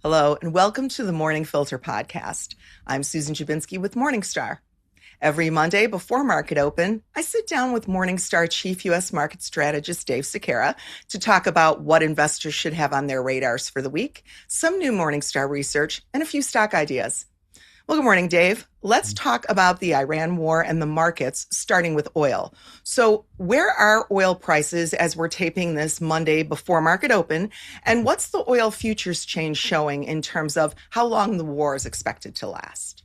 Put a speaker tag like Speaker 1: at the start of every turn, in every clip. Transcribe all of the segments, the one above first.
Speaker 1: Hello, and welcome to the Morning Filter podcast. I'm Susan Jabinski with Morningstar. Every Monday before market open, I sit down with Morningstar Chief U.S. Market Strategist Dave Sequeira to talk about what investors should have on their radars for the week, some new Morningstar research, and a few stock ideas. Well, good morning, Dave. Let's talk about the Iran war and the markets, starting with oil. So where are oil prices as we're taping this Monday before market open? And what's the oil futures change showing in terms of how long the war is expected to last?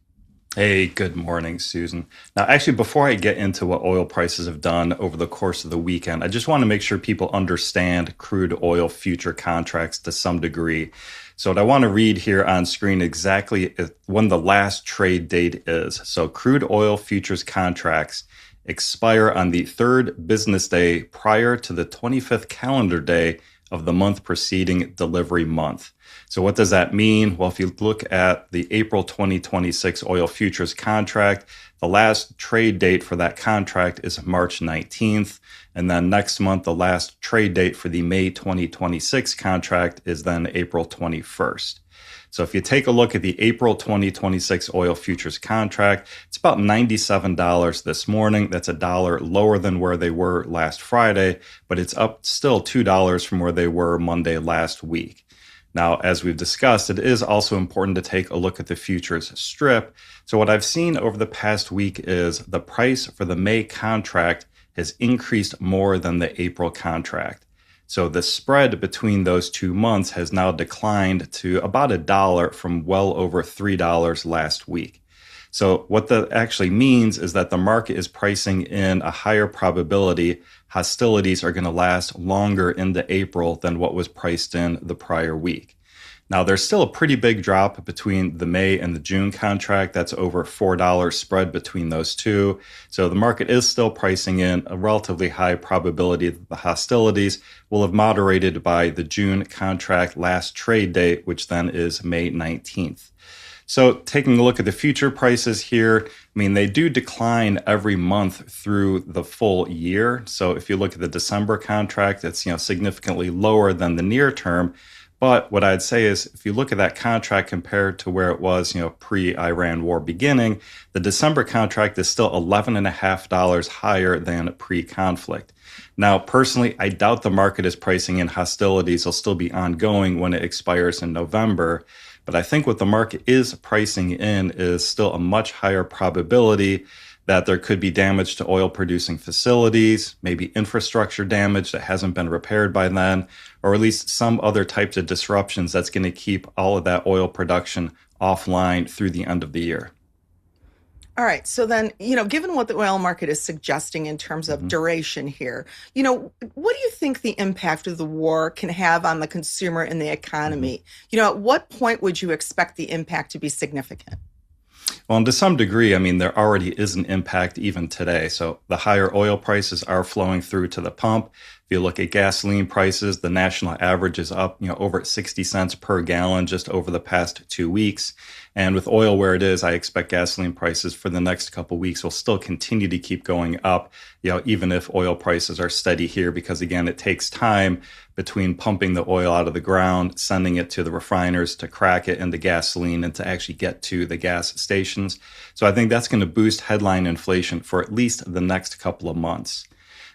Speaker 2: Hey, good morning, Susan. Now, actually, before I get into what oil prices have done over the course of the weekend, I just want to make sure people understand crude oil future contracts to some degree. So what I want to read here on screen exactly when the last trade date is. So crude oil futures contracts expire on the third business day prior to the 25th calendar day of the month preceding delivery month. So what does that mean? Well, if you look at the April 2026 oil futures contract, the last trade date for that contract is March 19th. And then next month, the last trade date for the May 2026 contract is then April 21st. So if you take a look at the April 2026 oil futures contract, it's about $97 this morning. That's $1 lower than where they were last Friday, but it's up still $2 from where they were Monday last week. Now, as we've discussed, it is also important to take a look at the futures strip. So what I've seen over the past week is the price for the May contract has increased more than the April contract. So the spread between those 2 months has now declined to about $1 from well over $3 last week. So what that actually means is that the market is pricing in a higher probability hostilities are going to last longer into April than what was priced in the prior week. Now, there's still a pretty big drop between the May and the June contract. That's over $4 spread between those two. So the market is still pricing in a relatively high probability that the hostilities will have moderated by the June contract last trade date, which then is May 19th. So taking a look at the future prices here, they do decline every month through the full year. So if you look at the December contract, it's significantly lower than the near term. But what I'd say is if you look at that contract compared to where it was, pre-Iran war beginning, the December contract is still $11.50 higher than pre-conflict. Now, personally, I doubt the market is pricing in hostilities will still be ongoing when it expires in November. But I think what the market is pricing in is still a much higher probability that there could be damage to oil producing facilities, maybe infrastructure damage that hasn't been repaired by then, or at least some other types of disruptions that's going to keep all of that oil production offline through the end of the year.
Speaker 1: All right. So then, given what the oil market is suggesting in terms of duration here, what do you think the impact of the war can have on the consumer and the economy? At what point would you expect the impact to be significant?
Speaker 2: Well, and to some degree, there already is an impact even today. So the higher oil prices are flowing through to the pump. If you look at gasoline prices, the national average is up, over 60 cents per gallon just over the past 2 weeks. And with oil where it is, I expect gasoline prices for the next couple of weeks will still continue to keep going up, even if oil prices are steady here, because again, it takes time between pumping the oil out of the ground, sending it to the refiners to crack it into gasoline and to actually get to the gas stations. So I think that's going to boost headline inflation for at least the next couple of months.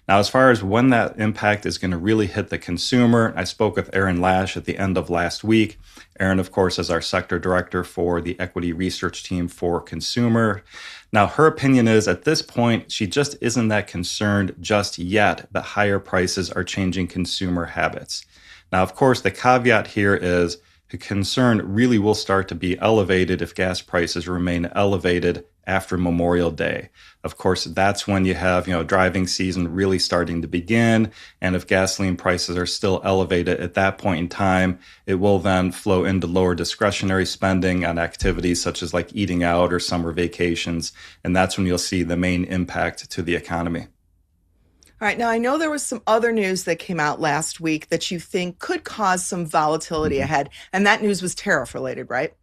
Speaker 2: Now, as far as when that impact is going to really hit the consumer, I spoke with Erin Lash at the end of last week. Erin, of course, is our sector director for the equity research team for consumer. Now, her opinion is at this point, she just isn't that concerned just yet that higher prices are changing consumer habits. Now, of course, the caveat here is the concern really will start to be elevated if gas prices remain elevated after Memorial Day. Of course, that's when you have, driving season really starting to begin. And if gasoline prices are still elevated at that point in time, it will then flow into lower discretionary spending on activities such as like eating out or summer vacations. And that's when you'll see the main impact to the economy.
Speaker 1: All right. Now, I know there was some other news that came out last week that you think could cause some volatility
Speaker 2: Mhm.
Speaker 1: ahead. And that news was tariff related, right?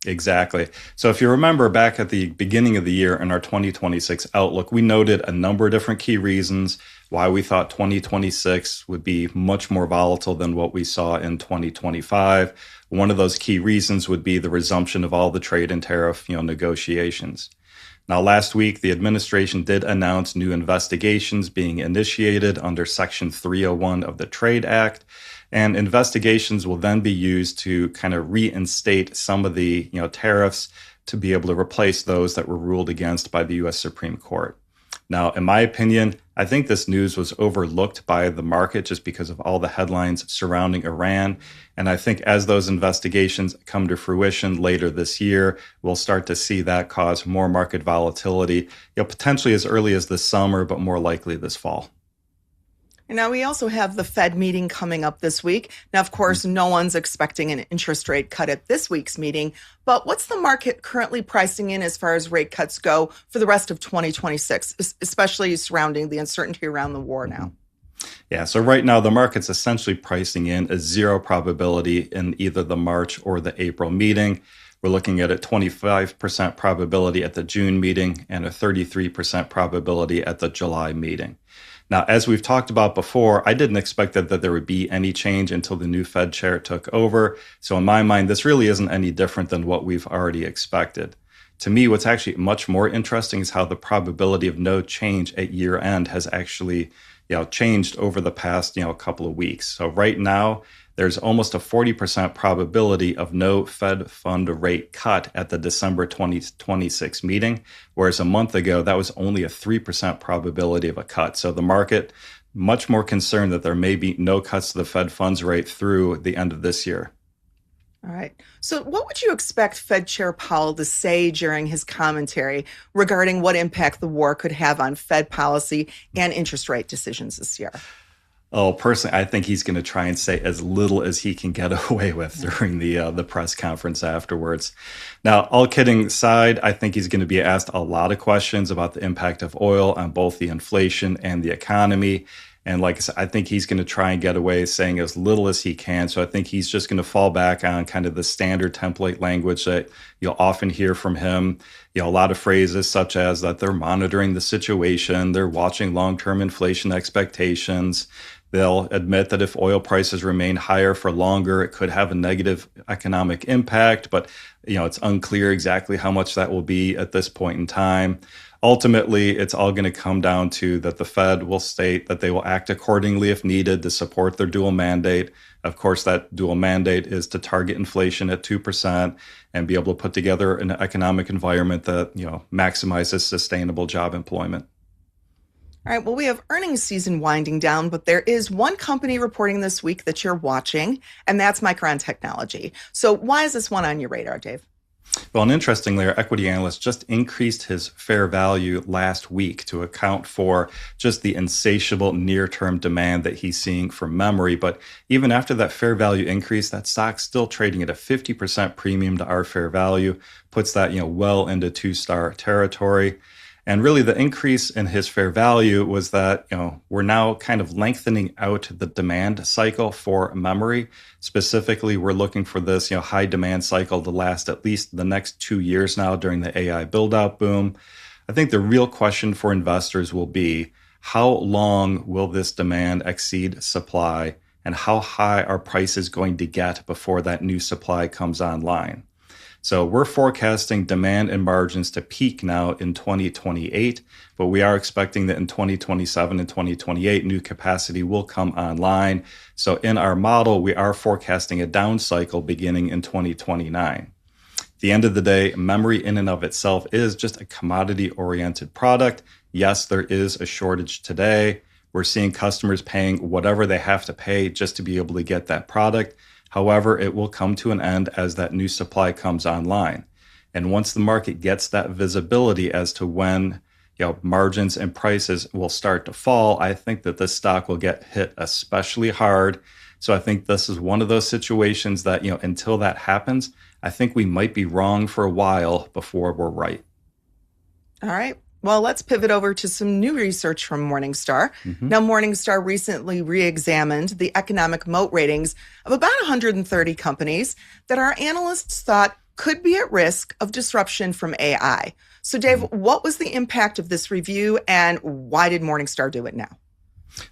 Speaker 2: Exactly. So if you remember back at the beginning of the year in our 2026 outlook, we noted a number of different key reasons why we thought 2026 would be much more volatile than what we saw in 2025. One of those key reasons would be the resumption of all the trade and tariff, negotiations. Now, last week, the administration did announce new investigations being initiated under Section 301 of the Trade Act. And investigations will then be used to kind of reinstate some of the tariffs to be able to replace those that were ruled against by the U.S. Supreme Court. Now, in my opinion, I think this news was overlooked by the market just because of all the headlines surrounding Iran. And I think as those investigations come to fruition later this year, we'll start to see that cause more market volatility, potentially as early as this summer, but more likely this fall.
Speaker 1: And now we also have the Fed meeting coming up this week. Now, of course, no one's expecting an interest rate cut at this week's meeting, but what's the market currently pricing in as far as rate cuts go for the rest of 2026, especially surrounding the uncertainty around the war now?
Speaker 2: Yeah, so right now the market's essentially pricing in a zero probability in either the March or the April meeting. We're looking at a 25% probability at the June meeting and a 33% probability at the July meeting. Now, as we've talked about before, I didn't expect that there would be any change until the new Fed chair took over. So in my mind, this really isn't any different than what we've already expected. To me, what's actually much more interesting is how the probability of no change at year end has actually changed over the past couple of weeks. So right now, there's almost a 40% probability of no Fed fund rate cut at the December 2026 meeting, whereas a month ago, that was only a 3% probability of a cut. So the market much more concerned that there may be no cuts to the Fed funds rate through the end of this year.
Speaker 1: All right. So what would you expect Fed Chair Powell to say during his commentary regarding what impact the war could have on Fed policy and interest rate decisions this year?
Speaker 2: Oh, personally, I think he's going to try and say as little as he can get away with during the press conference afterwards. Now, all kidding aside, I think he's going to be asked a lot of questions about the impact of oil on both the inflation and the economy. And like I said, I think he's going to try and get away saying as little as he can. So I think he's just going to fall back on kind of the standard template language that you'll often hear from him. A lot of phrases such as that they're monitoring the situation, they're watching long-term inflation expectations. They'll admit that if oil prices remain higher for longer, it could have a negative economic impact, but it's unclear exactly how much that will be at this point in time. Ultimately, it's all going to come down to that the Fed will state that they will act accordingly if needed to support their dual mandate. Of course, that dual mandate is to target inflation at 2% and be able to put together an economic environment that maximizes sustainable job employment.
Speaker 1: All right, well, we have earnings season winding down, but there is one company reporting this week that you're watching, and that's Micron Technology. So why is this one on your radar, Dave?
Speaker 2: Well, and interestingly, our equity analyst just increased his fair value last week to account for just the insatiable near-term demand that he's seeing for memory. But even after that fair value increase, that stock's still trading at a 50% premium to our fair value, puts that well into two-star territory. And really the increase in his fair value was that, we're now kind of lengthening out the demand cycle for memory. Specifically, we're looking for this, high demand cycle to last at least the next 2 years now during the AI build-out boom. I think the real question for investors will be, how long will this demand exceed supply, and how high are prices going to get before that new supply comes online? So we're forecasting demand and margins to peak now in 2028, but we are expecting that in 2027 and 2028, new capacity will come online. So in our model, we are forecasting a down cycle beginning in 2029. At the end of the day, memory in and of itself is just a commodity-oriented product. Yes, there is a shortage today. We're seeing customers paying whatever they have to pay just to be able to get that product. However, it will come to an end as that new supply comes online. And once the market gets that visibility as to when margins and prices will start to fall, I think that this stock will get hit especially hard. So I think this is one of those situations that, until that happens, I think we might be wrong for a while before we're right.
Speaker 1: All right. Well, let's pivot over to some new research from Morningstar. Now, Morningstar recently re-examined the economic moat ratings of about 130 companies that our analysts thought could be at risk of disruption from AI. So, Dave, what was the impact of this review and why did Morningstar do it now?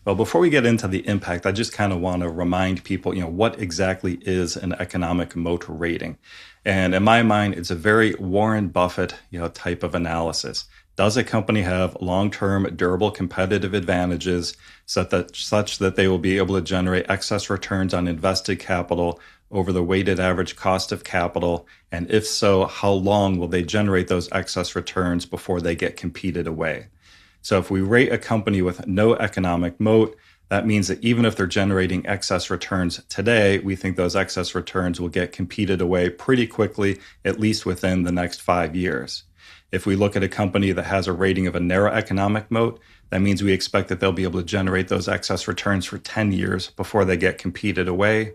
Speaker 2: Well, before we get into the impact, I just kind of want to remind people, what exactly is an economic moat rating? And in my mind, it's a very Warren Buffett, type of analysis. Does a company have long-term durable competitive advantages such that they will be able to generate excess returns on invested capital over the weighted average cost of capital? And if so, how long will they generate those excess returns before they get competed away? So if we rate a company with no economic moat, that means that even if they're generating excess returns today, we think those excess returns will get competed away pretty quickly, at least within the next 5 years. If we look at a company that has a rating of a narrow economic moat, that means we expect that they'll be able to generate those excess returns for 10 years before they get competed away.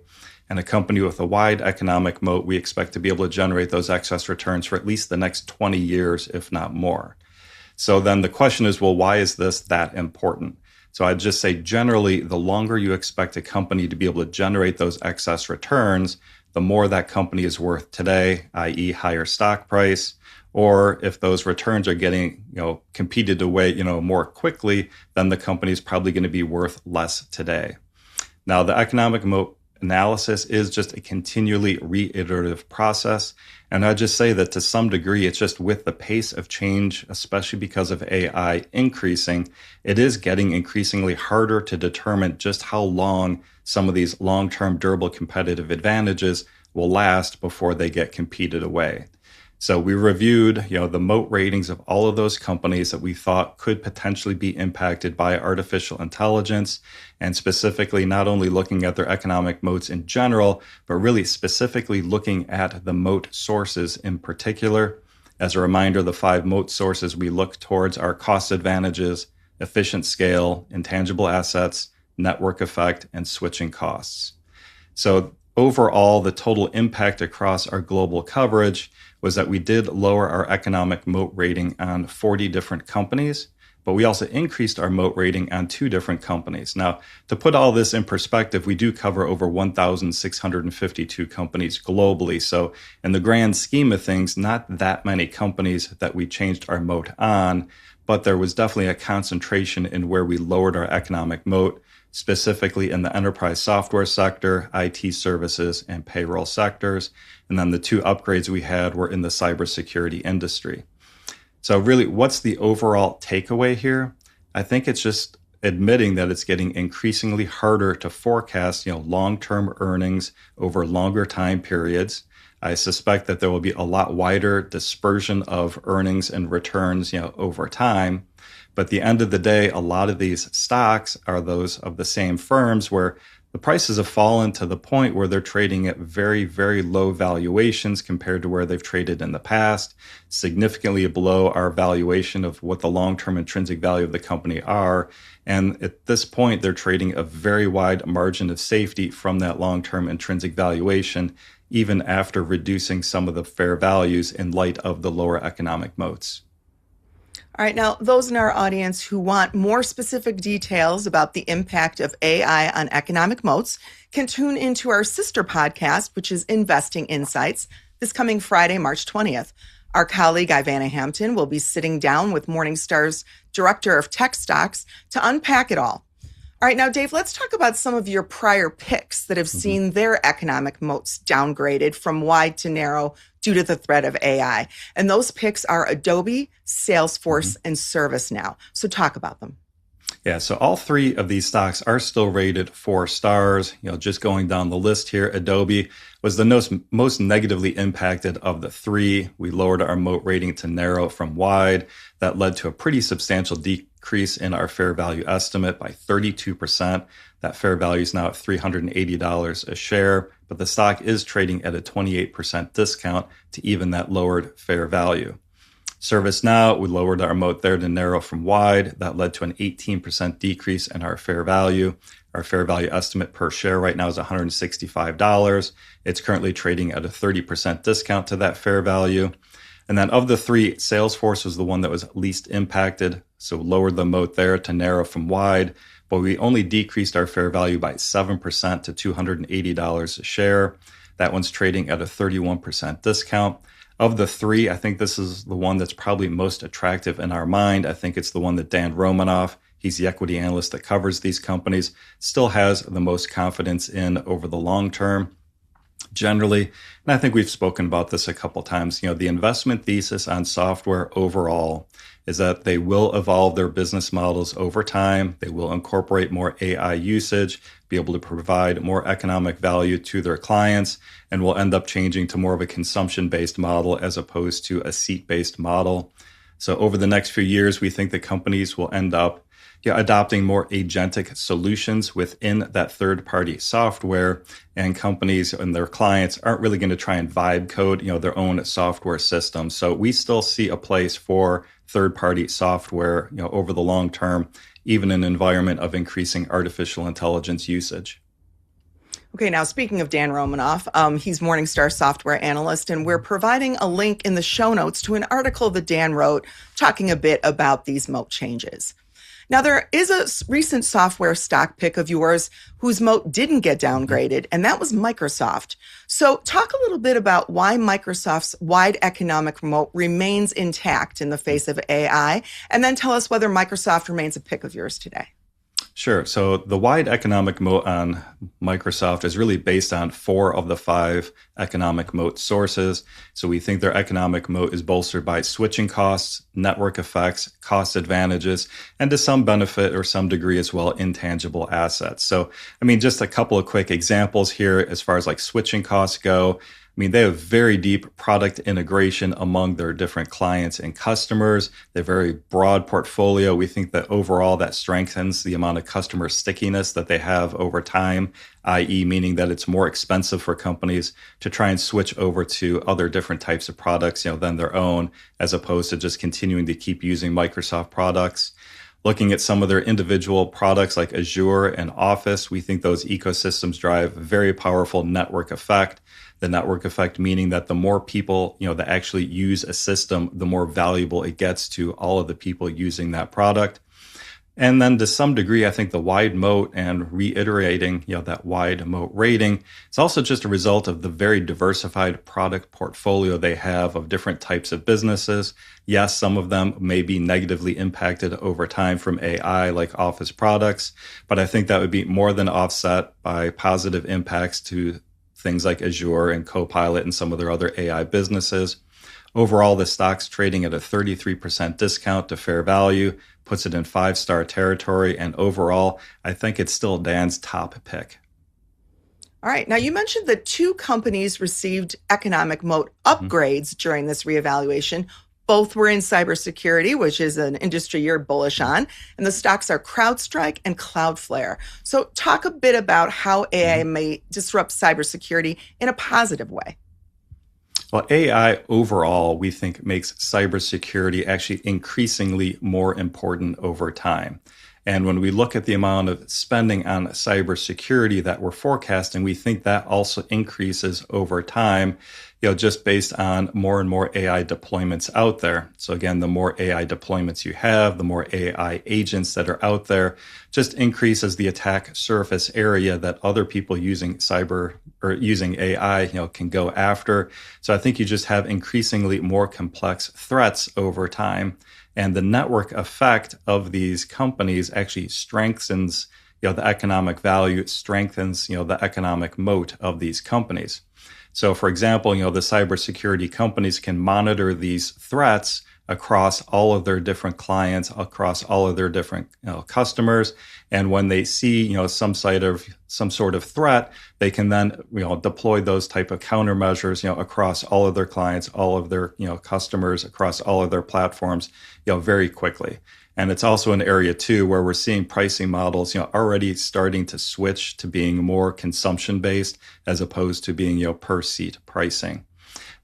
Speaker 2: And a company with a wide economic moat, we expect to be able to generate those excess returns for at least the next 20 years, if not more. So then the question is, well, why is this that important? So I'd just say generally, the longer you expect a company to be able to generate those excess returns, the more that company is worth today, i.e. higher stock price. Or if those returns are getting, competed away, more quickly, then the company is probably going to be worth less today. Now, the economic moat analysis is just a continually reiterative process. And I'd just say that to some degree, it's just with the pace of change, especially because of AI increasing, it is getting increasingly harder to determine just how long some of these long-term durable competitive advantages will last before they get competed away. So we reviewed, the moat ratings of all of those companies that we thought could potentially be impacted by artificial intelligence, and specifically not only looking at their economic moats in general, but really specifically looking at the moat sources in particular. As a reminder, the 5 moat sources we look towards are cost advantages, efficient scale, intangible assets, network effect, and switching costs. So overall, the total impact across our global coverage was that we did lower our economic moat rating on 40 different companies, but we also increased our moat rating on 2 different companies. Now, to put all this in perspective, we do cover over 1,652 companies globally. So in the grand scheme of things, not that many companies that we changed our moat on, but there was definitely a concentration in where we lowered our economic moat, specifically in the enterprise software sector, IT services, and payroll sectors. And then the 2 upgrades we had were in the cybersecurity industry. So really, what's the overall takeaway here? I think it's just admitting that it's getting increasingly harder to forecast, long-term earnings over longer time periods. I suspect that there will be a lot wider dispersion of earnings and returns, over time. But at the end of the day, a lot of these stocks are those of the same firms where the prices have fallen to the point where they're trading at very, very low valuations compared to where they've traded in the past, significantly below our valuation of what the long-term intrinsic value of the company are. And at this point, they're trading a very wide margin of safety from that long-term intrinsic valuation, even after reducing some of the fair values in light of the lower economic moats.
Speaker 1: All right, now those in our audience who want more specific details about the impact of AI on economic moats can tune into our sister podcast, which is Investing Insights, this coming Friday, March 20th. Our colleague Ivana Hampton will be sitting down with Morningstar's Director of Tech Stocks to unpack it all. All right, now, Dave, let's talk about some of your prior picks that have seen their economic moats downgraded from wide to narrow due to the threat of AI. And those picks are Adobe, Salesforce, and ServiceNow. So talk about them.
Speaker 2: Yeah, so all 3 of these stocks are still rated 4 stars. Just going down the list here, Adobe was the most negatively impacted of the 3. We lowered our moat rating to narrow from wide. That led to a pretty substantial decrease in our fair value estimate by 32%. That fair value is now at $380 a share, but the stock is trading at a 28% discount to even that lowered fair value. ServiceNow, we lowered our moat there to narrow from wide. That led to an 18% decrease in our fair value. Our fair value estimate per share right now is $165. It's currently trading at a 30% discount to that fair value. And then of the three, Salesforce was the one that was least impacted, so lowered the moat there to narrow from wide, but we only decreased our fair value by 7% to $280 a share. That one's trading at a 31% discount. Of the three, I think this is the one that's probably most attractive in our mind. I think it's the one that Dan Romanoff, he's the equity analyst that covers these companies, still has the most confidence in over the long term. Generally, and I think we've spoken about this a couple times, the investment thesis on software overall is that they will evolve their business models over time. They will incorporate more AI usage, be able to provide more economic value to their clients, and will end up changing to more of a consumption-based model as opposed to a seat-based model. So over the next few years, we think the companies will end up adopting more agentic solutions within that third-party software, and companies and their clients aren't really going to try and vibe code, their own software system. So we still see a place for third-party software, over the long term, even in an environment of increasing artificial intelligence usage.
Speaker 1: Okay, now speaking of Dan Romanoff, he's Morningstar software analyst, and we're providing a link in the show notes to an article that Dan wrote talking a bit about these moat changes. Now, there is a recent software stock pick of yours whose moat didn't get downgraded, and that was Microsoft. So talk a little bit about why Microsoft's wide economic moat remains intact in the face of AI, and then tell us whether Microsoft remains a pick of yours today.
Speaker 2: Sure. So the wide economic moat on Microsoft is really based on 4 of the 5 economic moat sources. So we think their economic moat is bolstered by switching costs, network effects, cost advantages, and to some benefit or some degree as well, intangible assets. So, just a couple of quick examples here as far as like switching costs go. They have very deep product integration among their different clients and customers. They have a very broad portfolio. We think that overall that strengthens the amount of customer stickiness that they have over time, i.e. meaning that it's more expensive for companies to try and switch over to other different types of products, than their own, as opposed to just continuing to keep using Microsoft products. Looking at some of their individual products like Azure and Office, we think those ecosystems drive a very powerful network effect. The network effect meaning that the more people, that actually use a system, the more valuable it gets to all of the people using that product. And then to some degree, I think the wide moat and reiterating, that wide moat rating is also just a result of the very diversified product portfolio they have of different types of businesses. Yes, some of them may be negatively impacted over time from AI like Office products, but I think that would be more than offset by positive impacts to things like Azure and Copilot and some of their other AI businesses. Overall, the stock's trading at a 33% discount to fair value, puts it in 5-star territory, and overall, I think it's still Dan's top pick.
Speaker 1: All right. Now, you mentioned that 2 companies received economic moat upgrades during this reevaluation. Both were in cybersecurity, which is an industry you're bullish on, and the stocks are CrowdStrike and Cloudflare. So talk a bit about how AI may disrupt cybersecurity in a positive way.
Speaker 2: Well, AI overall, we think makes cybersecurity actually increasingly more important over time. And when we look at the amount of spending on cybersecurity that we're forecasting, we think that also increases over time, just based on more and more AI deployments out there. So again, the more AI deployments you have, the more AI agents that are out there, just increases the attack surface area that other people using cyber or using AI, can go after. So I think you just have increasingly more complex threats over time. And the network effect of these companies actually strengthens, the economic value, it strengthens, the economic moat of these companies. So for example, the cybersecurity companies can monitor these threats across all of their different clients, across all of their different customers. And when they see, some sort of threat, they can then, deploy those type of countermeasures, across all of their clients, all of their, customers, across all of their platforms, very quickly. And it's also an area too where we're seeing pricing models, already starting to switch to being more consumption based as opposed to being, per seat pricing.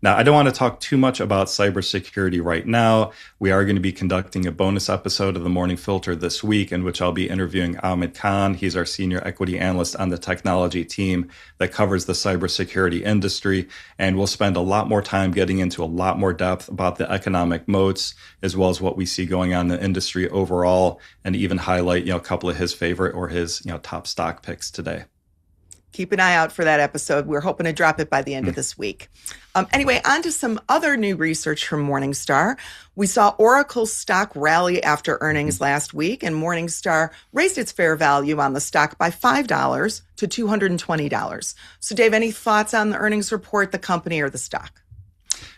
Speaker 2: Now, I don't want to talk too much about cybersecurity right now. We are going to be conducting a bonus episode of the Morning Filter this week in which I'll be interviewing Ahmed Khan. He's our senior equity analyst on the technology team that covers the cybersecurity industry. And we'll spend a lot more time getting into a lot more depth about the economic moats, as well as what we see going on in the industry overall, and even highlight, a couple of his favorite or his, top stock picks today.
Speaker 1: Keep an eye out for that episode. We're hoping to drop it by the end of this week. Anyway, on to some other new research from Morningstar. We saw Oracle's stock rally after earnings last week, and Morningstar raised its fair value on the stock by $5 to $220. So, Dave, any thoughts on the earnings report, the company, or the stock?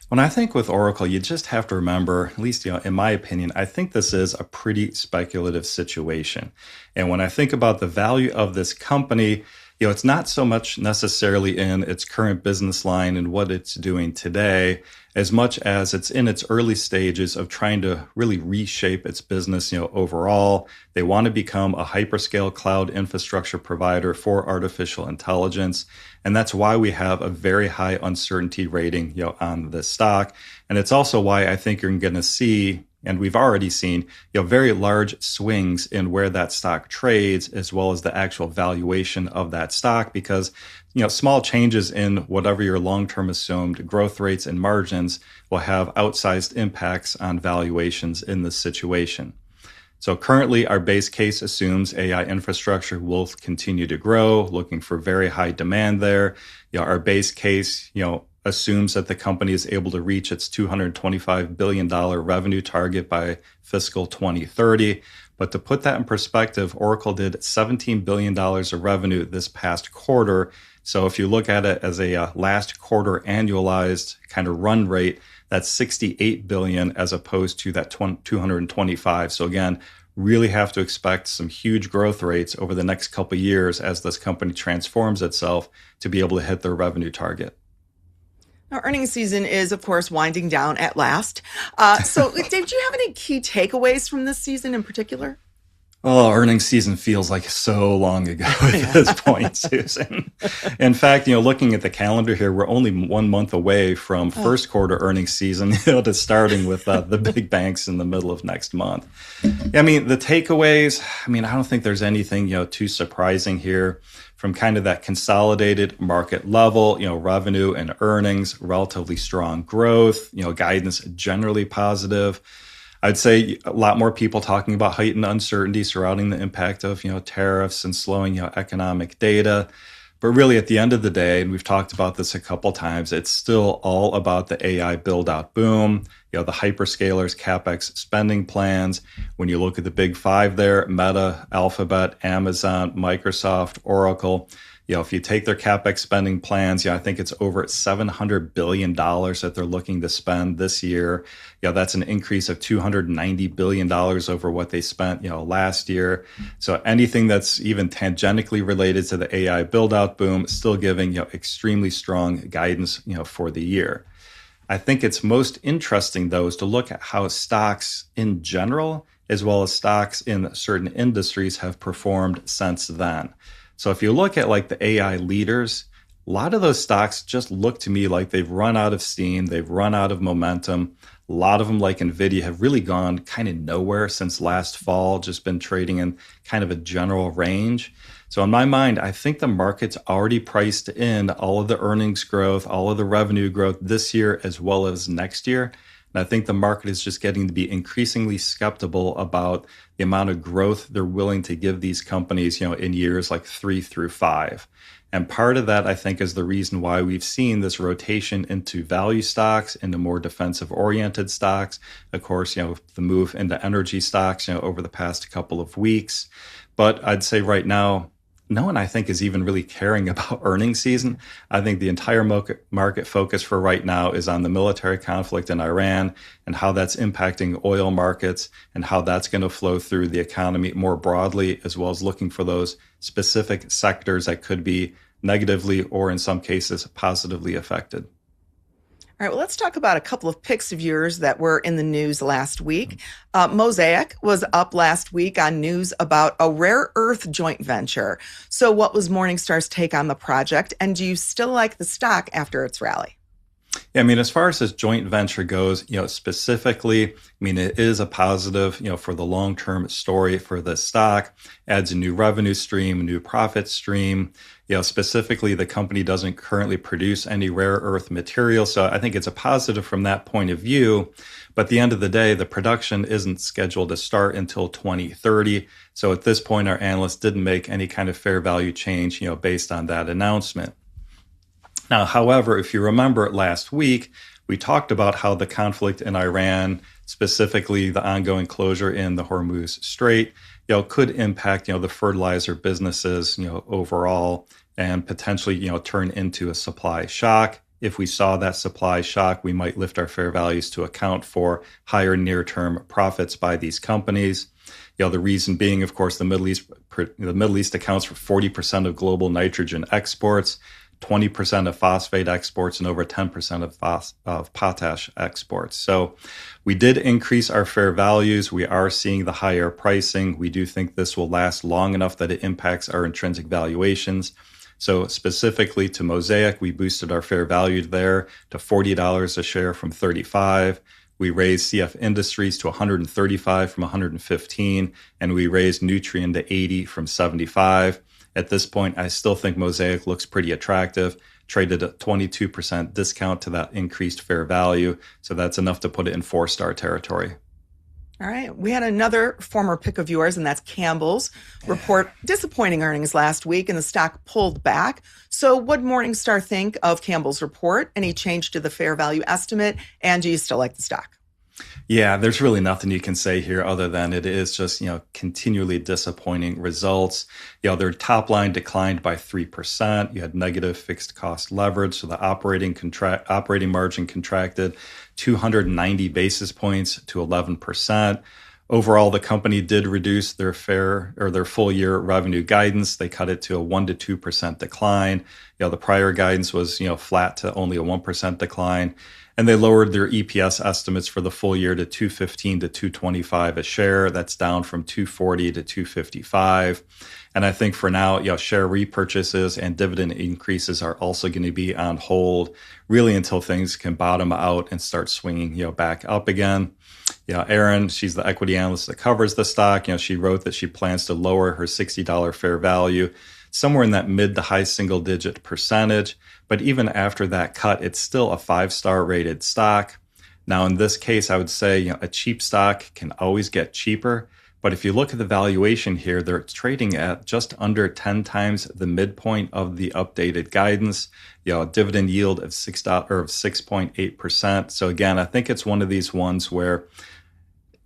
Speaker 2: When I think with Oracle, you just have to remember, at least, in my opinion, I think this is a pretty speculative situation. And when I think about the value of this company, it's not so much necessarily in its current business line and what it's doing today, as much as it's in its early stages of trying to really reshape its business, overall. They want to become a hyperscale cloud infrastructure provider for artificial intelligence. And that's why we have a very high uncertainty rating, on this stock. And it's also why I think you're going to see, and we've already seen, very large swings in where that stock trades, as well as the actual valuation of that stock, because, small changes in whatever your long-term assumed growth rates and margins will have outsized impacts on valuations in this situation. So currently, our base case assumes AI infrastructure will continue to grow, looking for very high demand there. Our base case, assumes that the company is able to reach its $225 billion revenue target by fiscal 2030. But to put that in perspective, Oracle did $17 billion of revenue this past quarter. So if you look at it as a last quarter annualized kind of run rate, that's $68 billion as opposed to that 225. So again, really have to expect some huge growth rates over the next couple of years as this company transforms itself to be able to hit their revenue target.
Speaker 1: Now, earnings season is, of course, winding down at last. So, Dave, do you have any key takeaways from this season in particular?
Speaker 2: Oh, earnings season feels like so long ago at this point, Susan. In fact, looking at the calendar here, we're only 1 month away from first quarter earnings season, to starting with the big banks in the middle of next month. I mean, the takeaways, I don't think there's anything, too surprising here from kind of that consolidated market level, revenue and earnings, relatively strong growth, guidance generally positive. I'd say a lot more people talking about heightened uncertainty surrounding the impact of, tariffs and slowing, economic data. But really at the end of the day, and we've talked about this a couple times, it's still all about the AI build out boom, the hyperscalers, CapEx spending plans. When you look at the big five there, Meta, Alphabet, Amazon, Microsoft, Oracle, if you take their CapEx spending plans, I think it's over $700 billion that they're looking to spend this year. That's an increase of $290 billion over what they spent, last year. So anything that's even tangentially related to the AI build-out boom, still giving, extremely strong guidance, for the year. I think it's most interesting, though, is to look at how stocks in general, as well as stocks in certain industries, have performed since then. So if you look at like the AI leaders, a lot of those stocks just look to me like they've run out of steam, they've run out of momentum. A lot of them, like NVIDIA, have really gone kind of nowhere since last fall, just been trading in kind of a general range. So in my mind, I think the market's already priced in all of the earnings growth, all of the revenue growth this year as well as next year. And I think the market is just getting to be increasingly skeptical about the amount of growth they're willing to give these companies, in years like 3 through 5. And part of that, I think, is the reason why we've seen this rotation into value stocks, into more defensive-oriented stocks. Of course, the move into energy stocks, over the past couple of weeks. But I'd say right now, no one, I think, is even really caring about earnings season. I think the entire market focus for right now is on the military conflict in Iran and how that's impacting oil markets and how that's going to flow through the economy more broadly, as well as looking for those specific sectors that could be negatively or in some cases positively affected.
Speaker 1: All right, well, let's talk about a couple of picks of yours that were in the news last week. Mosaic was up last week on news about a rare earth joint venture. So what was Morningstar's take on the project? And do you still like the stock after its rally?
Speaker 2: Yeah, I mean, as far as this joint venture goes, specifically, I mean, it is a positive, for the long-term story for the stock, adds a new revenue stream, a new profit stream. Specifically, the company doesn't currently produce any rare earth material. So I think it's a positive from that point of view. But at the end of the day, the production isn't scheduled to start until 2030. So at this point, our analysts didn't make any kind of fair value change, based on that announcement. Now, however, if you remember last week, we talked about how the conflict in Iran, specifically the ongoing closure in the Hormuz Strait, could impact, the fertilizer businesses, overall, and potentially, turn into a supply shock. If we saw that supply shock, we might lift our fair values to account for higher near-term profits by these companies. The reason being, of course, the Middle East accounts for 40% of global nitrogen exports, 20% of phosphate exports, and over 10% of potash exports. So we did increase our fair values. We are seeing the higher pricing. We do think this will last long enough that it impacts our intrinsic valuations. So specifically to Mosaic, we boosted our fair value there to $40 a share from $35. We raised CF Industries to $135 from $115, and we raised Nutrien to $80 from $75. At this point, I still think Mosaic looks pretty attractive, traded a 22% discount to that increased fair value. So that's enough to put it in 4-star territory.
Speaker 1: All right. We had another former pick of yours, and that's Campbell's report disappointing earnings last week, and the stock pulled back. So what did Morningstar think of Campbell's report? Any change to the fair value estimate? And do you still like the stock?
Speaker 2: Yeah, there's really nothing you can say here other than it is just, continually disappointing results. Their top line declined by 3%. You had negative fixed cost leverage. So the operating margin contracted 290 basis points to 11%. Overall, the company did reduce their full year revenue guidance. They cut it to a 1% to 2% decline. The prior guidance was, flat to only a 1% decline. And they lowered their EPS estimates for the full year to $2.15 to $2.25 a share. That's down from $2.40 to $2.55. And I think for now, share repurchases and dividend increases are also going to be on hold really until things can bottom out and start swinging, back up again. Erin, she's the equity analyst that covers the stock. She wrote that she plans to lower her $60 fair value somewhere in that mid to high single digit percentage. But even after that cut, it's still a 5-star rated stock. Now, in this case, I would say a cheap stock can always get cheaper. But if you look at the valuation here, they're trading at just under 10 times the midpoint of the updated guidance, a dividend yield of 6.8%. So again, I think it's one of these ones where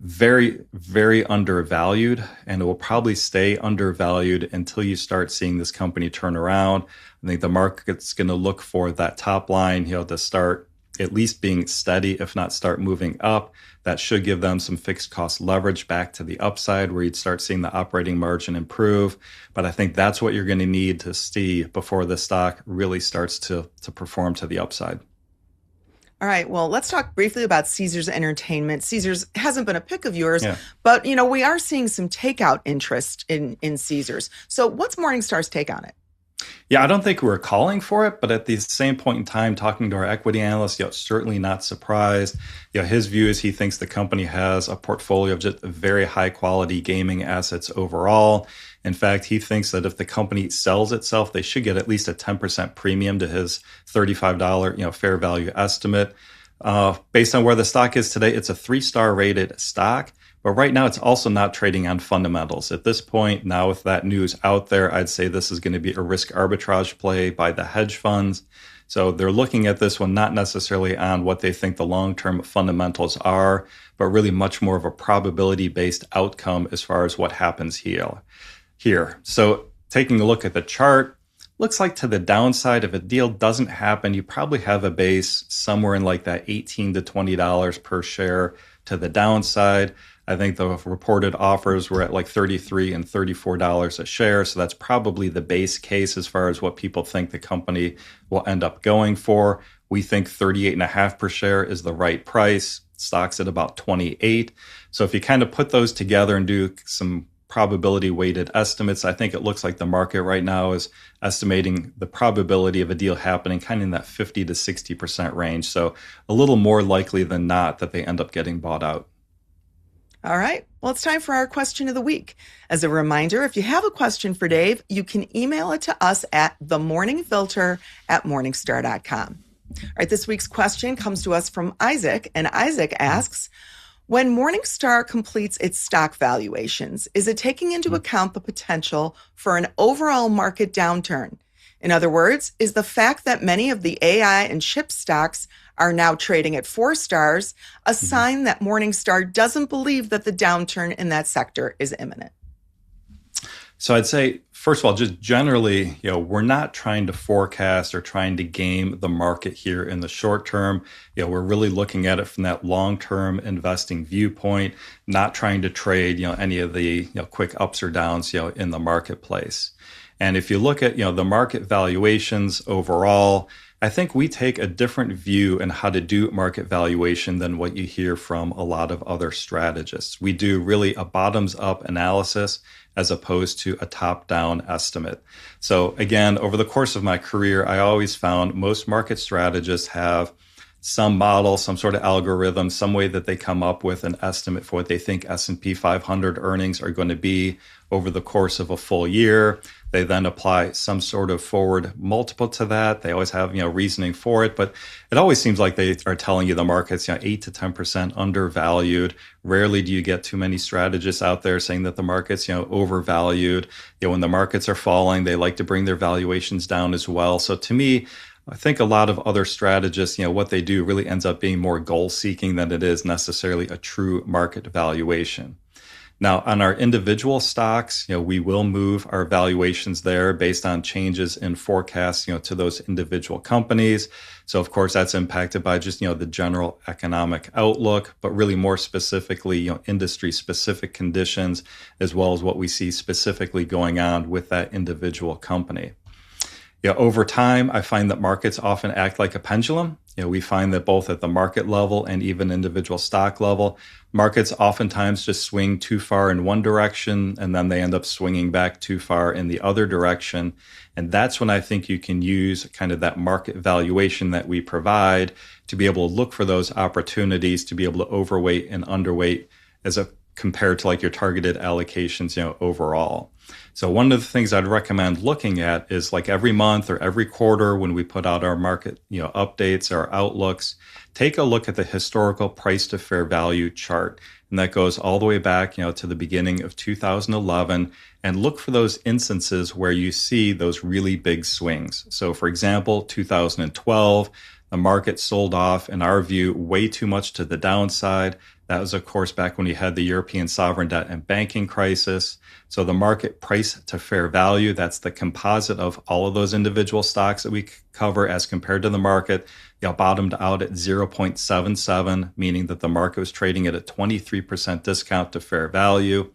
Speaker 2: very, very undervalued, and it will probably stay undervalued until you start seeing this company turn around. I think the market's going to look for that top line, to start at least being steady, if not start moving up. That should give them some fixed cost leverage back to the upside where you'd start seeing the operating margin improve. But I think that's what you're going to need to see before the stock really starts to perform to the upside.
Speaker 1: All right. Well, let's talk briefly about Caesars Entertainment. Caesars hasn't been a pick of yours,
Speaker 2: Yeah.
Speaker 1: but, we are seeing some takeout interest in Caesars. So what's Morningstar's take on it?
Speaker 2: Yeah, I don't think we're calling for it, but at the same point in time, talking to our equity analyst, certainly not surprised. His view is he thinks the company has a portfolio of just very high quality gaming assets overall. In fact, he thinks that if the company sells itself, they should get at least a 10% premium to his $35, fair value estimate. Based on where the stock is today, it's a 3-star rated stock. But right now, it's also not trading on fundamentals. At this point, now with that news out there, I'd say this is going to be a risk arbitrage play by the hedge funds. So they're looking at this one not necessarily on what they think the long-term fundamentals are, but really much more of a probability-based outcome as far as what happens here. So taking a look at the chart, looks like to the downside, if a deal doesn't happen, you probably have a base somewhere in like that $18 to $20 per share to the downside. I think the reported offers were at like $33 and $34 a share. So that's probably the base case as far as what people think the company will end up going for. We think 38.5 per share is the right price. Stock's at about 28. So if you kind of put those together and do some probability weighted estimates. I think it looks like the market right now is estimating the probability of a deal happening kind of in that 50 to 60% range. So a little more likely than not that they end up getting bought out.
Speaker 1: All right. Well, it's time for our question of the week. As a reminder, if you have a question for Dave, you can email it to us at themorningfilter@morningstar.com. All right. This week's question comes to us from Isaac, and Isaac asks, when Morningstar completes its stock valuations, is it taking into account the potential for an overall market downturn? In other words, is the fact that many of the AI and chip stocks are now trading at 4 stars a sign that Morningstar doesn't believe that the downturn in that sector is imminent?
Speaker 2: So I'd say, first of all, just generally, we're not trying to forecast or trying to game the market here in the short term. We're really looking at it from that long-term investing viewpoint, not trying to trade, any of the, quick ups or downs, in the marketplace. And if you look at, the market valuations overall, I think we take a different view in how to do market valuation than what you hear from a lot of other strategists. We do really a bottoms-up analysis as opposed to a top-down estimate. So again, over the course of my career, I always found most market strategists have some model, some sort of algorithm, some way that they come up with an estimate for what they think S&P 500 earnings are going to be over the course of a full year. They then apply some sort of forward multiple to that. They always have, reasoning for it, but it always seems like they are telling you the market's, 8 to 10% undervalued. Rarely do you get too many strategists out there saying that the market's, overvalued. When the markets are falling, they like to bring their valuations down as well. So to me, I think a lot of other strategists, what they do really ends up being more goal seeking than it is necessarily a true market valuation. Now, on our individual stocks, we will move our valuations there based on changes in forecasts, to those individual companies. So, of course, that's impacted by just, the general economic outlook, but really more specifically, industry-specific conditions, as well as what we see specifically going on with that individual company. Over time, I find that markets often act like a pendulum. We find that both at the market level and even individual stock level, markets oftentimes just swing too far in one direction, and then they end up swinging back too far in the other direction. And that's when I think you can use kind of that market valuation that we provide to be able to look for those opportunities to be able to overweight and underweight compared to like your targeted allocations, overall. So one of the things I'd recommend looking at is like every month or every quarter when we put out our market, updates, our outlooks, take a look at the historical price to fair value chart. And that goes all the way back, to the beginning of 2011, and look for those instances where you see those really big swings. So for example, 2012, the market sold off, in our view, way too much to the downside. That was, of course, back when you had the European sovereign debt and banking crisis. So the market price to fair value, that's the composite of all of those individual stocks that we cover as compared to the market, bottomed out at 0.77, meaning that the market was trading at a 23% discount to fair value.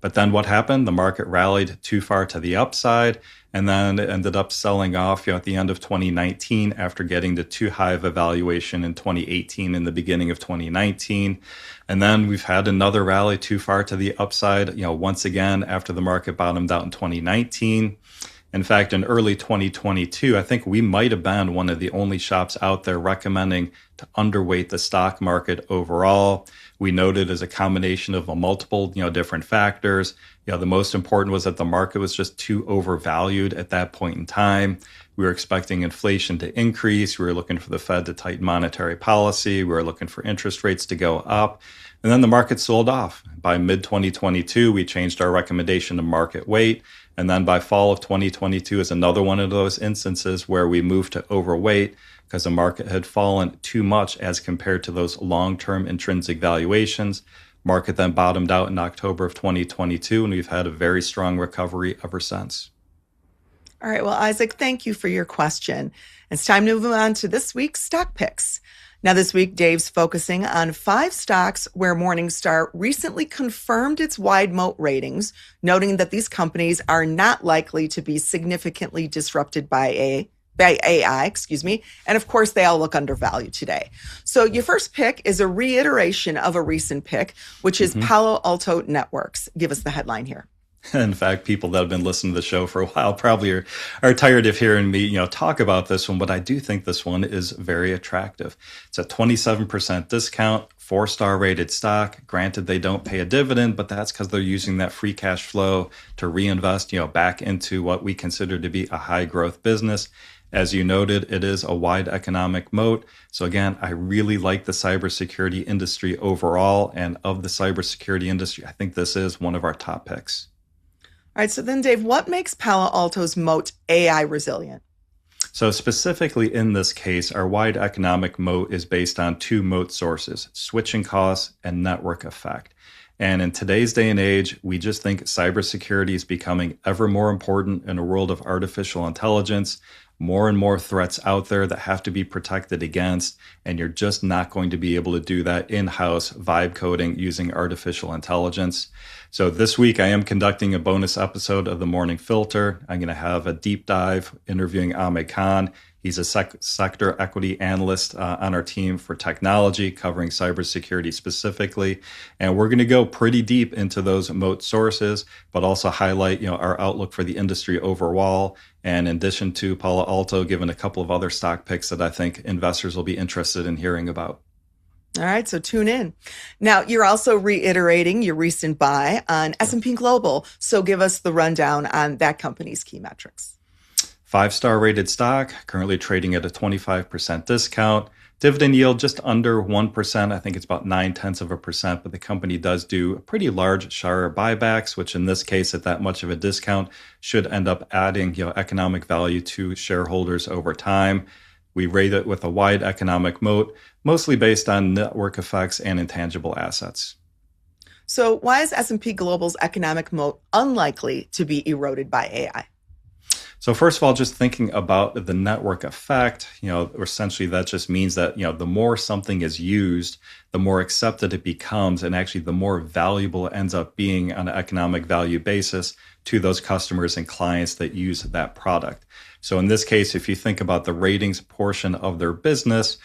Speaker 2: But then what happened? The market rallied too far to the upside, and then it ended up selling off at the end of 2019 after getting to too high of a valuation in 2018 and the beginning of 2019. And then we've had another rally too far to the upside, once again after the market bottomed out in 2019. In fact, in early 2022, I think we might have been one of the only shops out there recommending to underweight the stock market overall. We noted as a combination of multiple, different factors. The most important was that the market was just too overvalued at that point in time. We were expecting inflation to increase. We were looking for the Fed to tighten monetary policy. We were looking for interest rates to go up. And then the market sold off. By mid-2022, we changed our recommendation to market weight. And then by fall of 2022 is another one of those instances where we moved to overweight because the market had fallen too much as compared to those long-term intrinsic valuations. Market then bottomed out in October of 2022, and we've had a very strong recovery ever since.
Speaker 1: All right. Well, Isaac, thank you for your question. It's time to move on to this week's stock picks. Now, this week, Dave's focusing on 5 stocks where Morningstar recently confirmed its wide moat ratings, noting that these companies are not likely to be significantly disrupted by AI, and of course, they all look undervalued today. So your first pick is a reiteration of a recent pick, which is Palo Alto Networks. Give us the headline here.
Speaker 2: In fact, people that have been listening to the show for a while probably are tired of hearing me, talk about this one, but I do think this one is very attractive. It's a 27% discount, 4-star rated stock. Granted, they don't pay a dividend, but that's because they're using that free cash flow to reinvest, back into what we consider to be a high growth business. As you noted, it is a wide economic moat. So again, I really like the cybersecurity industry overall. And of the cybersecurity industry, I think this is one of our top picks.
Speaker 1: All right, so then Dave, what makes Palo Alto's moat AI resilient?
Speaker 2: So specifically in this case, our wide economic moat is based on two moat sources, switching costs and network effect. And in today's day and age, we just think cybersecurity is becoming ever more important in a world of artificial intelligence. More and more threats out there that have to be protected against, and you're just not going to be able to do that in-house vibe coding using artificial intelligence. So this week I am conducting a bonus episode of The Morning Filter. I'm going to have a deep dive interviewing Ahmed Khan. He's a sector equity analyst on our team for technology, covering cybersecurity specifically. And we're going to go pretty deep into those moat sources, but also highlight, our outlook for the industry overall. And in addition to Palo Alto, given a couple of other stock picks that I think investors will be interested in hearing about.
Speaker 1: All right, so tune in. Now, you're also reiterating your recent buy on S&P Global. So give us the rundown on that company's key metrics.
Speaker 2: 5-star rated stock, currently trading at a 25% discount. Dividend yield just under 1%. I think it's about 0.9%, but the company does do pretty large share buybacks, which in this case, at that much of a discount, should end up adding economic value to shareholders over time. We rate it with a wide economic moat, mostly based on network effects and intangible assets.
Speaker 1: So why is S&P Global's economic moat unlikely to be eroded by AI?
Speaker 2: So first of all, just thinking about the network effect, essentially that just means that, the more something is used, the more accepted it becomes, and actually the more valuable it ends up being on an economic value basis to those customers and clients that use that product. So in this case, if you think about the ratings portion of their business,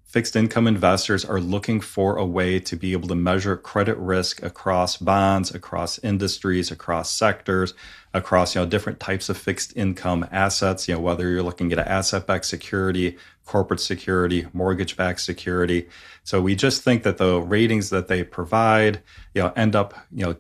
Speaker 2: fixed income investors are looking for a way to be able to measure credit risk across bonds, across industries, across sectors, across different types of fixed income assets, whether you're looking at an asset-backed security, corporate security, mortgage-backed security. So we just think that the ratings that they provide, end up,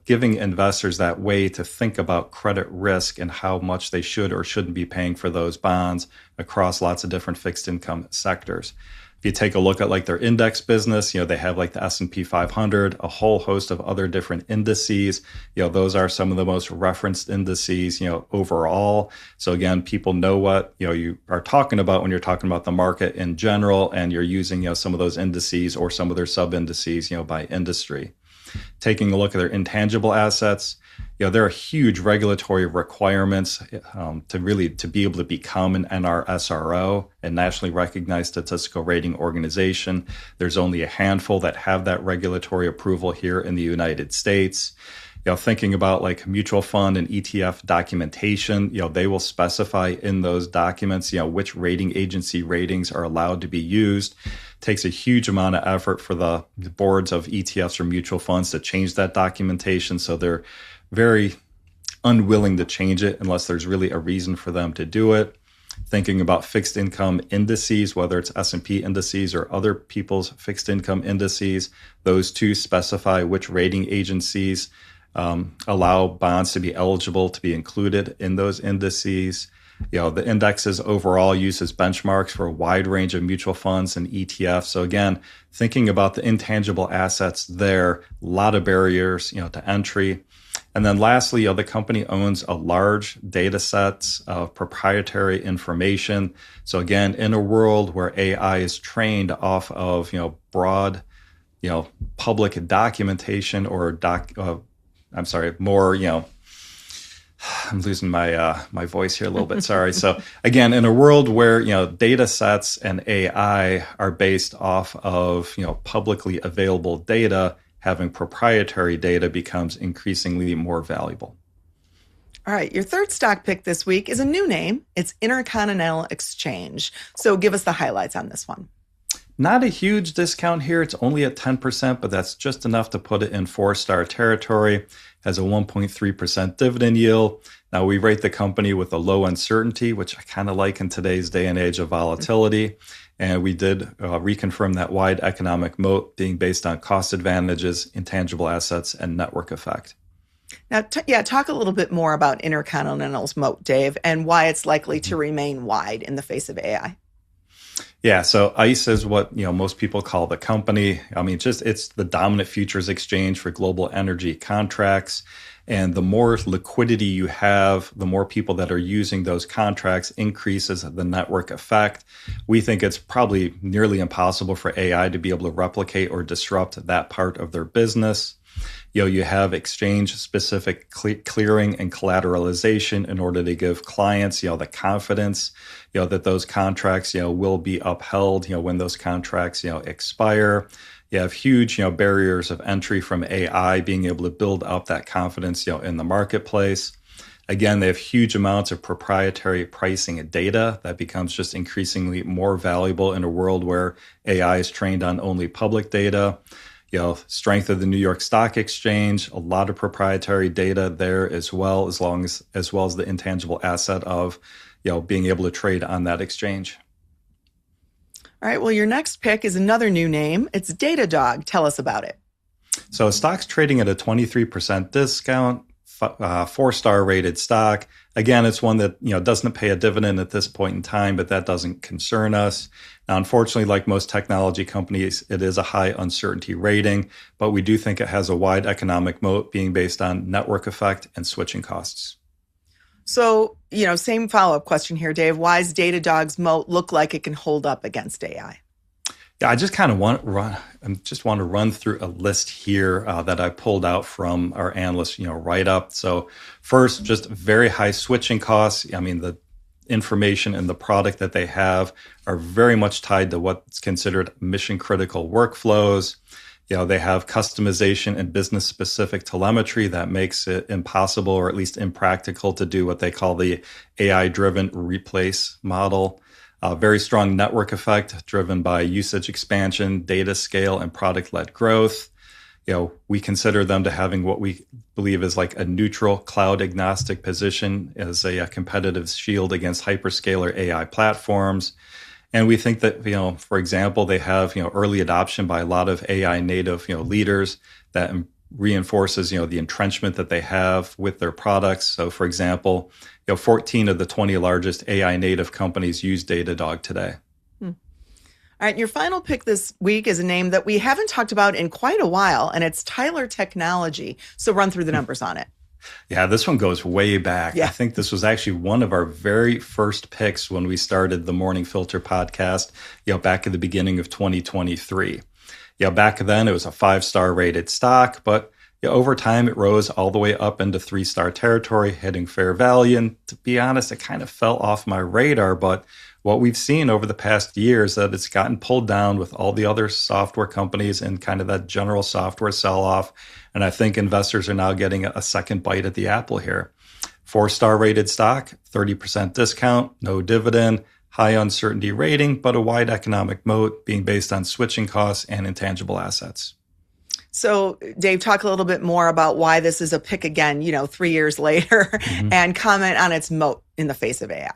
Speaker 2: giving investors that way to think about credit risk and how much they should or shouldn't be paying for those bonds across lots of different fixed income sectors. If you take a look at their index business, they have the S&P 500, a whole host of other different indices. Those are some of the most referenced indices, overall. So again, people know what, you are talking about when you're talking about the market in general, and you're using, some of those indices or some of their sub indices, by industry. Taking a look at their intangible assets, there are huge regulatory requirements to be able to become an NRSRO, a nationally recognized statistical rating organization. There's only a handful that have that regulatory approval here in the United States. Thinking about mutual fund and ETF documentation, they will specify in those documents, which rating agency ratings are allowed to be used. Takes a huge amount of effort for the boards of ETFs or mutual funds to change that documentation. So they're very unwilling to change it unless there's really a reason for them to do it. Thinking about fixed income indices, whether it's S&P indices or other people's fixed income indices, those two specify which rating agencies allow bonds to be eligible to be included in those indices. The indexes overall uses benchmarks for a wide range of mutual funds and ETFs. So again, thinking about the intangible assets there, a lot of barriers, to entry. And then lastly, the company owns a large data sets of proprietary information. So again, in a world where AI is trained off of, broad, public documentation or I'm losing my voice here a little bit. Sorry. So again, in a world where, data sets and AI are based off of, publicly available data, having proprietary data becomes increasingly more valuable.
Speaker 1: All right. Your third stock pick this week is a new name. It's Intercontinental Exchange. So give us the highlights on this one.
Speaker 2: Not a huge discount here. It's only at 10%, but that's just enough to put it in 4-star territory. Has a 1.3% dividend yield. Now, we rate the company with a low uncertainty, which I kind of like in today's day and age of volatility. And we did reconfirm that wide economic moat being based on cost advantages, intangible assets, and network effect.
Speaker 1: Now, talk a little bit more about Intercontinental's moat, Dave, and why it's likely to remain wide in the face of AI.
Speaker 2: Yeah, so ICE is what most people call the company. I mean, it's the dominant futures exchange for global energy contracts. And the more liquidity you have, the more people that are using those contracts increases the network effect. We think it's probably nearly impossible for AI to be able to replicate or disrupt that part of their business. You have exchange-specific clearing and collateralization in order to give clients, the confidence, that those contracts, will be upheld, when those contracts, expire. You have huge, barriers of entry from AI being able to build up that confidence, in the marketplace. Again, they have huge amounts of proprietary pricing and data that becomes just increasingly more valuable in a world where AI is trained on only public data. Strength of the New York Stock Exchange, a lot of proprietary data there as well as the intangible asset of, being able to trade on that exchange.
Speaker 1: All right. Well, your next pick is another new name. It's Datadog. Tell us about it.
Speaker 2: So stock's trading at a 23% discount, 4-star rated stock. Again, it's one that, doesn't pay a dividend at this point in time, but that doesn't concern us. Now, unfortunately, like most technology companies, it is a high uncertainty rating, but we do think it has a wide economic moat being based on network effect and switching costs.
Speaker 1: So, same follow-up question here, Dave. Why does Datadog's moat look like it can hold up against AI?
Speaker 2: Yeah, I just kind of want to run through a list here that I pulled out from our analyst, write-up. So first, just very high switching costs. I mean, the information and the product that they have are very much tied to what's considered mission-critical workflows. They have customization and business-specific telemetry that makes it impossible or at least impractical to do what they call the AI-driven replace model. Very strong network effect driven by usage expansion, data scale, and product-led growth. We consider them to having what we believe is like a neutral cloud agnostic position as a competitive shield against hyperscaler AI platforms. And we think that, for example, they have, early adoption by a lot of AI native, leaders that reinforces, the entrenchment that they have with their products. So, for example, 14 of the 20 largest AI native companies use Datadog today.
Speaker 1: All right, your final pick this week is a name that we haven't talked about in quite a while, and it's Tyler Technology. So run through the numbers on it.
Speaker 2: Yeah, this one goes way back.
Speaker 1: Yeah.
Speaker 2: I think this was actually one of our very first picks when we started the Morning Filter podcast, back at the beginning of 2023. Back then it was a 5-star rated stock, but over time it rose all the way up into 3-star territory, hitting fair value. And to be honest, it kind of fell off my radar, but what we've seen over the past year is that it's gotten pulled down with all the other software companies and kind of that general software sell-off. And I think investors are now getting a second bite at the apple here. 4-star rated stock, 30% discount, no dividend, high uncertainty rating, but a wide economic moat being based on switching costs and intangible assets.
Speaker 1: So, Dave, talk a little bit more about why this is a pick again, 3 years later, and comment on its moat in the face of AI.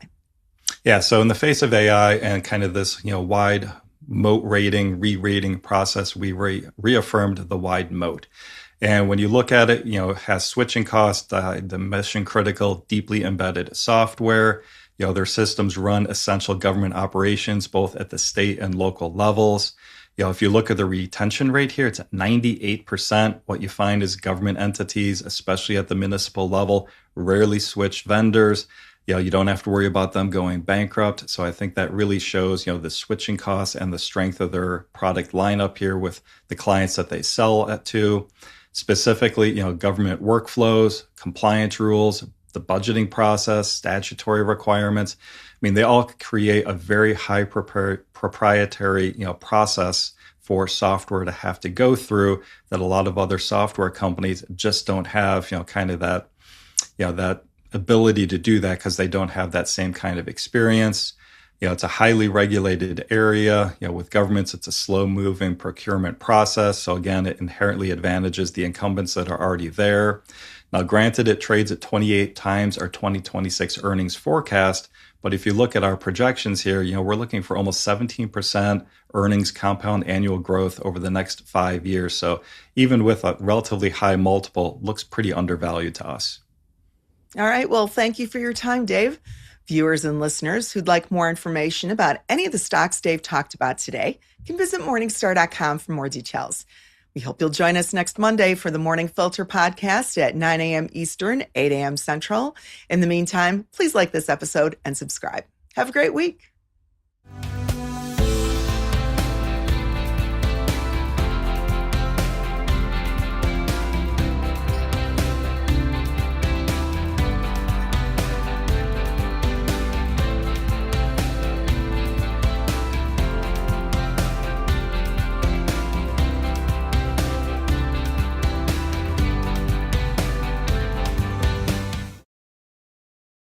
Speaker 2: Yeah, so in the face of AI and kind of this, wide moat rating, re-rating process, we reaffirmed the wide moat. And when you look at it, it has switching costs, the mission critical, deeply embedded software. Their systems run essential government operations, both at the state and local levels. If you look at the retention rate here, it's at 98%. What you find is government entities, especially at the municipal level, rarely switch vendors. You don't have to worry about them going bankrupt. So I think that really shows, the switching costs and the strength of their product lineup here with the clients that they sell to. Specifically, government workflows, compliance rules, the budgeting process, statutory requirements. I mean, they all create a very high proprietary, process for software to have to go through that a lot of other software companies just don't have, kind of that, that ability to do that because they don't have that same kind of experience. It's a highly regulated area. With governments, it's a slow-moving procurement process. So again, it inherently advantages the incumbents that are already there. Now, granted, it trades at 28 times our 2026 earnings forecast. But if you look at our projections here, we're looking for almost 17% earnings compound annual growth over the next 5 years. So even with a relatively high multiple, looks pretty undervalued to us.
Speaker 1: All right. Well, thank you for your time, Dave. Viewers and listeners who'd like more information about any of the stocks Dave talked about today can visit Morningstar.com for more details. We hope you'll join us next Monday for the Morning Filter podcast at 9 a.m. Eastern, 8 a.m. Central. In the meantime, please like this episode and subscribe. Have a great week.